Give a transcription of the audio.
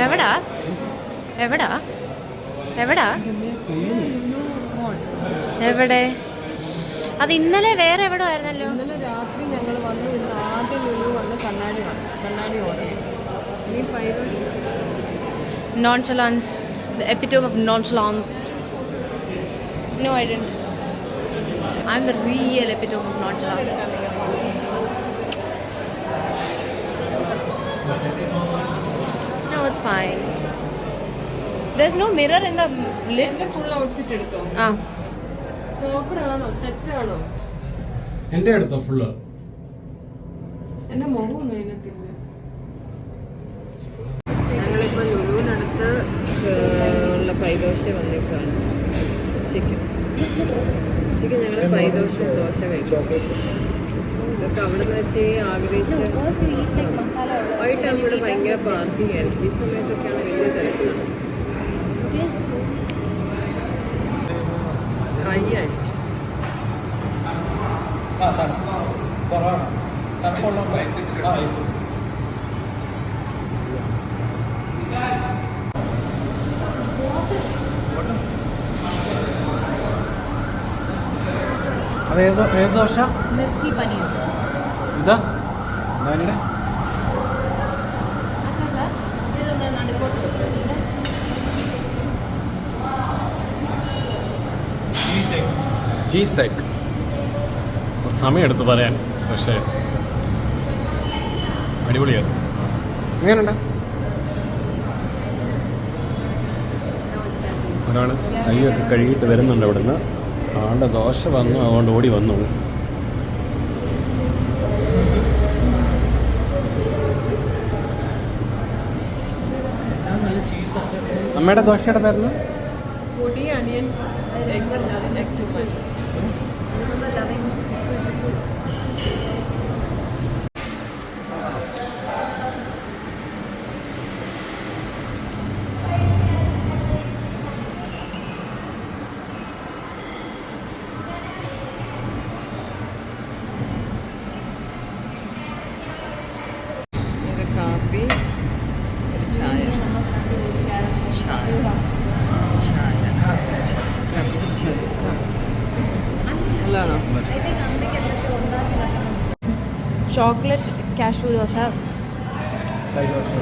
എവിടാ എവിടാ എവിടാ എവിടെ? അത് ഇന്നലെ വേറെ എവിടെ ആയിരുന്നല്ലോ. ഇന്നലെ രാത്രി ഞങ്ങൾ വന്നു. ഇന്ന് ആദ്യം ലുലു വന്ന് കണ്ണാടി order. Nonchalance, the epitome of nonchalance. No, I didn't. I'm the real epitome of nonchalance. No, it's fine. There's no mirror in the lift. Full outfit എടുത്തോ? പ്രോപ്പർ ആണോ? സെറ്റ് ആണോ? എന്റെ എടുത്തോ ഫുള്ള്? എന്റെ മുഖമൊന്നും അതിനകത്തില്ല. ഞങ്ങളിപ്പോൾ ലുലുവിനടുത്ത് ഉള്ള പൈദോശ വന്നേക്കാണ്. ഉച്ചയ്ക്ക് ഞങ്ങൾ പൈദോശ ദോശ കഴിക്കും. ഇതൊക്കെ അവിടെ നിന്ന് വെച്ച് ആഗ്രഹിച്ച് വൈകിട്ടാകുമ്പോൾ ഭയങ്കര പാർക്കിംഗ് ആയിരിക്കും. ഈ സമയത്തൊക്കെയാണ് വലിയ തിരക്കാണ്. കഴിയായിരിക്കും. അതേതോ ഏത് ദോശ? മിർച്ചി പനീർ. ഇതാ എന്റെ ചീസ് എഗ്. സമയം എടുത്ത് പറയാൻ, പക്ഷേ അടിപൊളിയാണ്. എങ്ങനെയുണ്ട്? ഒരാൾ കൈയൊക്കെ കഴുകിയിട്ട് വരുന്നുണ്ട് അവിടുന്ന്. ആളുടെ ദോശ വന്നു, അതുകൊണ്ട് ഓടി വന്നു. അമ്മയുടെ ദോശയുടെ പേരുന്നു പൊടി അണിയൻ കാപ്പി, ഒരു ചായ, നല്ലതാണോ? Chocolate cashew dosa. ദോശ